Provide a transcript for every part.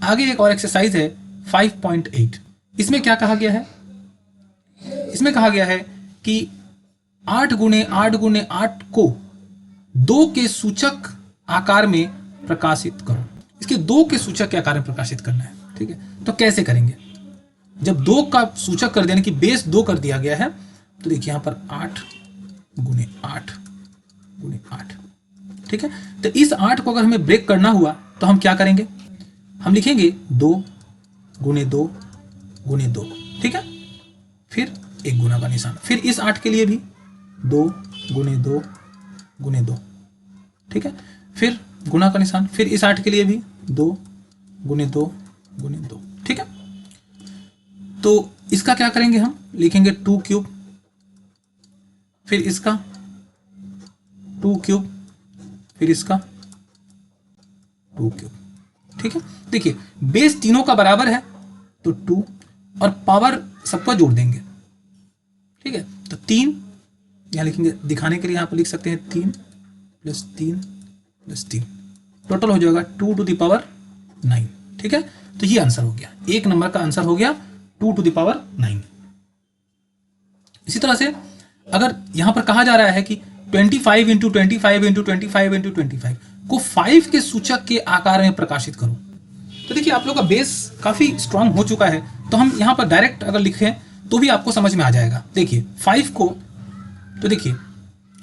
आगे एक और एक्सरसाइज है 5.8। इसमें क्या कहा गया है? इसमें कहा गया है कि 8 गुणे 8 गुणे 8 को 2 के सूचक आकार में प्रकाशित करो। इसके 2 के सूचक के आकार में प्रकाशित करना है। ठीक है, तो कैसे करेंगे? जब 2 का सूचक कर देने की बेस 2 कर दिया गया है, तो देखिए यहां पर 8 गुणे 8 गुणे 8। ठीक है, तो इस 8 को अगर हमें ब्रेक करना हुआ तो हम क्या करेंगे? हम लिखेंगे 2 गुणे 2 गुणे 2। ठीक है, फिर एक गुना का निशान, फिर इस 8 के लिए भी 2 गुणे 2 गुणे 2। ठीक है, फिर गुना का निशान, फिर इस 8 के लिए भी 2 गुणे 2 गुणे 2। ठीक है, तो इसका क्या करेंगे? हम लिखेंगे 2 क्यूब, फिर इसका 2 क्यूब, फिर इसका 2 क्यूब। ठीक है, देखिए बेस तीनों का बराबर है तो 2 और पावर सबका जोड़ देंगे। ठीक है, तो 3 यहां लिखेंगे, दिखाने के लिए यहां पर लिख सकते हैं 3 प्लस 3 प्लस 3, टोटल हो जाएगा 2 टू द पावर 9। ठीक है, तो ये आंसर हो गया, एक नंबर का आंसर हो गया 2 टू द पावर 9। इसी तरह से अगर यहां पर कहा जा रहा है कि 25 इंटू 25 इंटू 25 इंटू 25 को 5 के सूचक के आकार में प्रकाशित करो, तो देखिए आप लोग का बेस काफी स्ट्रांग हो चुका है, तो हम यहां पर डायरेक्ट अगर लिखें तो भी आपको समझ में आ जाएगा। देखिए 5 को, तो देखिए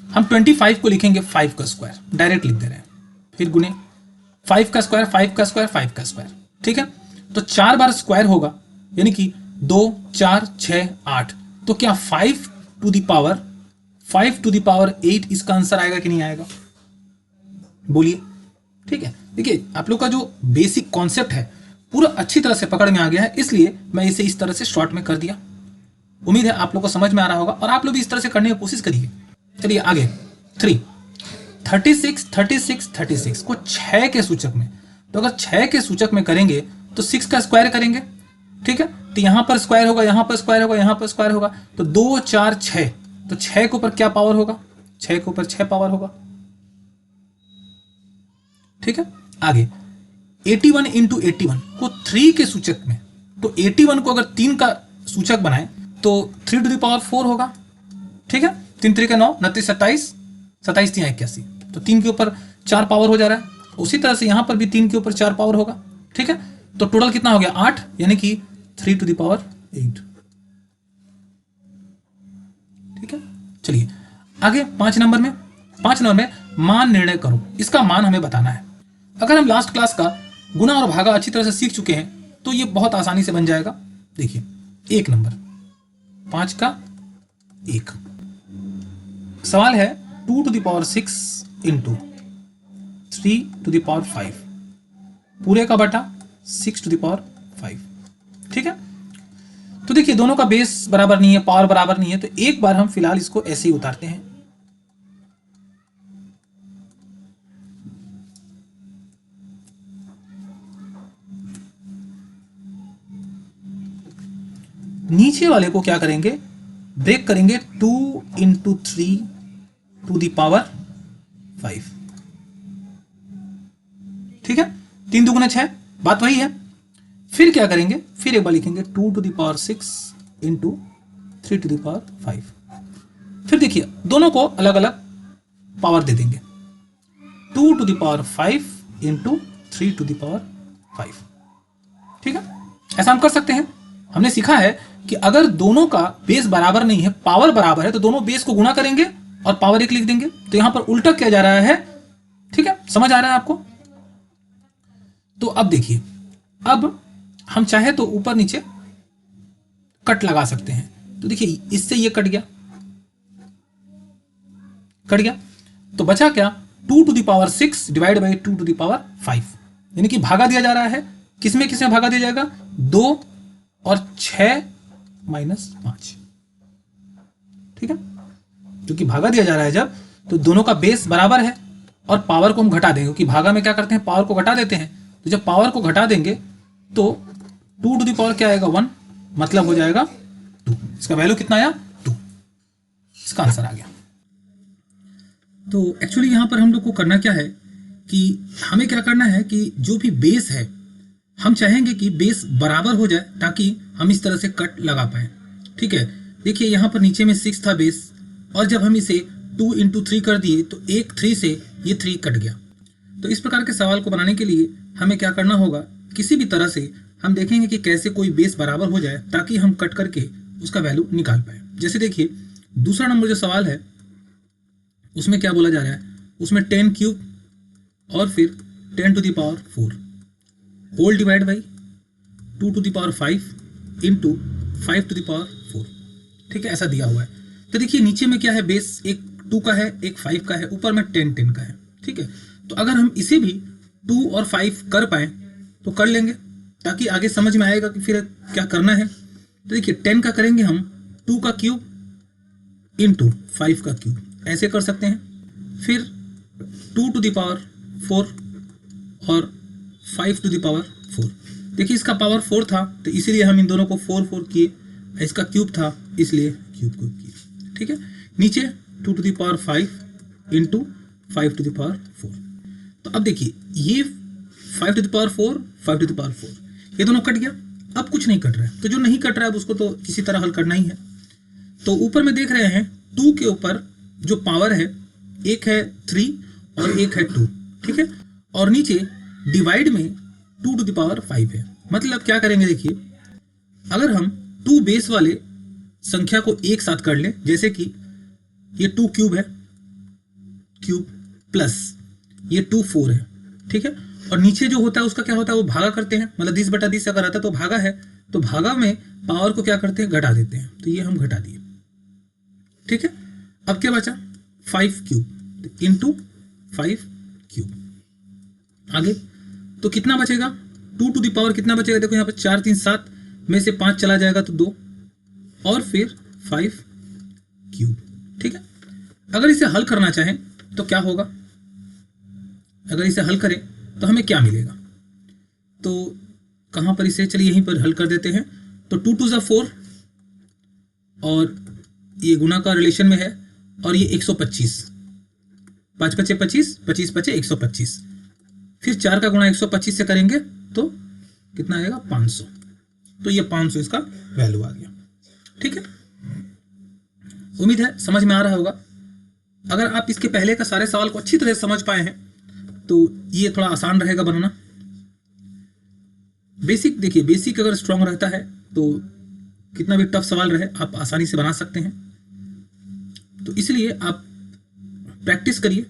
हम 25 को लिखेंगे 5 का स्क्वायर, डायरेक्ट लिख दे रहे हैं, फिर गुने 5 का स्क्वायर 5 का स्क्वायर 5 का स्क्वायर। ठीक है, तो 4 बार स्क्वायर होगा, यानी कि 2 4 6 8, तो क्या 5 टू द पावर 8 इसका आंसर आएगा कि नहीं आएगा? बोलिए। ठीक है, देखिए आप लोग का जो बेसिक कॉन्सेप्ट है पूरा अच्छी तरह से पकड़ में आ गया है, इसलिए मैं इसे इस तरह से शॉर्ट में कर दिया। उम्मीद है आप लोग को समझ में आ रहा होगा और आप लोग भी इस तरह से करने की कोशिश करिए। चलिए आगे 36 को 6 के सूचक में, तो अगर 6 के सूचक में करेंगे तो 6 का स्क्वायर करेंगे। ठीक है, तो यहां पर स्क्वायर होगा, यहां पर स्क्वायर होगा, यहां पर स्क्वायर होगा, तो 2 4 6, तो 6 के ऊपर क्या पावर होगा? 6 के ऊपर 6 पावर होगा। ठीक है, आगे 81 इंटू 81 को 3 के सूचक में, तो 81 को अगर 3 का सूचक बनाए तो 3 टू द पावर 4 होगा। ठीक है, 3 3 का 9, 29 27, 27 3 81, तो 3 के ऊपर 4 पावर हो जा रहा है। उसी तरह से यहां पर भी 3 के ऊपर 4 पावर होगा। ठीक है, तो टोटल कितना हो गया? 8, यानी कि 3 टू द पावर 8। ठीक है, चलिए आगे 5 नंबर में मान निर्णय करो, इसका मान हमें बताना है। अगर हम लास्ट क्लास का गुना और भागा अच्छी तरह से सीख चुके हैं तो ये बहुत आसानी से बन जाएगा। देखिए 1 नंबर, 5 का 1, सवाल है 2 to the power 6 into 3 to the power 5 पूरे का बटा 6 टू द पावर 5। ठीक है, तो देखिए दोनों का बेस बराबर नहीं है, पावर बराबर नहीं है, तो एक बार हम फिलहाल इसको ऐसे ही उतारते हैं। नीचे वाले को क्या करेंगे? ब्रेक करेंगे 2 इंटू 3 टू द पावर 5। ठीक है, 3 दुगुना 6, बात वही है। फिर क्या करेंगे? फिर एक बार लिखेंगे 2 to the power 6 into 3 to the power 5। फिर देखिए दोनों को अलग अलग पावर दे देंगे, 2 to the power 5 into 3 to the power 5। ठीक है, ऐसा हम कर सकते हैं। हमने सीखा है कि अगर दोनों का बेस बराबर नहीं है, पावर बराबर है, तो दोनों बेस को गुणा करेंगे और पावर 1 लिख देंगे। तो यहां पर उल्टा किया जा रहा है। ठीक है, समझ आ रहा है आपको? तो अब देखिए, अब हम चाहे तो ऊपर नीचे कट लगा सकते हैं। तो देखिए इससे ये कट गया, तो बचा क्या? 2 to the power 6 divide by 2 to the power 5, यानी कि भागा दिया जा रहा है। किसमें किसमें भागा दिया जाएगा? 2 और 6 माइनस 5। ठीक है, क्योंकि भागा दिया जा रहा है जब, तो दोनों का बेस बराबर है और पावर को हम घटा देंगे, क्योंकि भागा में क्या करते हैं? पावर को घटा देते हैं। तो जब पावर को घटा देंगे तो 2 टू द पावर क्या आएगा? 1, मतलब हो जाएगा 2। इसका वैल्यू कितना आया? 2। इसका आंसर आ गया। तो एक्चुअली यहां पर हम लोग को करना क्या है कि हमें क्या करना है कि जो भी बेस है हम चाहेंगे कि बेस बराबर हो जाए ताकि हम इस तरह से कट लगा पाए। ठीक है, देखिए यहाँ पर नीचे में 6 था बेस, और जब हम इसे 2 इंटू 3 कर दिए तो एक 3 से ये 3 कट गया। तो इस प्रकार के सवाल को बनाने के लिए हमें क्या करना होगा, किसी भी तरह से हम देखेंगे कि कैसे कोई बेस बराबर हो जाए ताकि हम कट करके उसका वैल्यू निकाल पाए। जैसे देखिए दूसरा नंबर जो सवाल है उसमें क्या बोला जा रहा है, उसमें 10 क्यूब और फिर 10 to the power 4 whole divide by 2 to the power 5 into 5 to the power 4। ठीक है, ऐसा दिया हुआ है। तो देखिए नीचे में क्या है, बेस एक 2 का है एक 5 का है, ऊपर में 10 का है। ठीक है, तो अगर हम इसे भी 2 और 5 कर पाए तो कर लेंगे ताकि आगे समझ में आएगा कि फिर क्या करना है। तो देखिए 10 का करेंगे हम 2 का क्यूब इंटू 5 का क्यूब, ऐसे कर सकते हैं। फिर 2 टू द पावर 4 और 5 टू द पावर 4। देखिए इसका पावर 4 था तो इसीलिए हम इन दोनों को 4 4 किए, इसका क्यूब था इसलिए क्यूब किए। ठीक है, नीचे 2 to the power 5 into 5 to the power 4। तो अब देखिए ये 5 to the power 4 5 to the power 4 ये दोनों कट गया। अब कुछ नहीं कट रहा है, तो जो नहीं कट रहा है उसको तो किसी तरह हल करना ही है। तो ऊपर में देख रहे हैं 2 के ऊपर जो पावर है एक है 3 और एक है 2। ठीक है, और नीचे डिवाइड में 2 टू द पावर 5 है। मतलब क्या करेंगे, देखिए अगर हम 2 बेस वाले संख्या को एक साथ कर लें, जैसे कि ये 2 क्यूब है, क्यूब प्लस ये 2 4 है। ठीक है, और नीचे जो होता है उसका क्या होता है, वो भागा करते हैं, मतलब 10/10 अगर आता है तो भागा है, तो भागा में पावर को क्या करते हैं, घटा देते हैं। तो ये हम घटा दिए। ठीक है, अब क्या बचा 5 क्यूब इंटू 5 क्यूब। आगे तो कितना बचेगा, 2 टू द पावर कितना बचेगा, देखो यहाँ पर 4 3 7 में से 5 चला जाएगा तो 2 और फिर 5 क्यूब। ठीक है, अगर इसे हल करना चाहें तो क्या होगा, अगर इसे हल करें तो हमें क्या मिलेगा, तो कहां पर इसे, चलिए यहीं पर हल कर देते हैं। तो 2 2 ज़ा 4 और ये गुना का रिलेशन में है, और ये 125, 5 5 25 25 5 125, फिर 4 का गुणा 125 से करेंगे तो कितना आएगा 500। तो ये 500 इसका वैल्यू आ गया। ठीक है, उम्मीद है समझ में आ रहा होगा। अगर आप इसके पहले का सारे सवाल को अच्छी तरह से समझ पाए हैं तो ये थोड़ा आसान रहेगा बनाना। बेसिक देखिए, बेसिक अगर स्ट्रांग रहता है तो कितना भी टफ सवाल रहे आप आसानी से बना सकते हैं। तो इसलिए आप प्रैक्टिस करिए,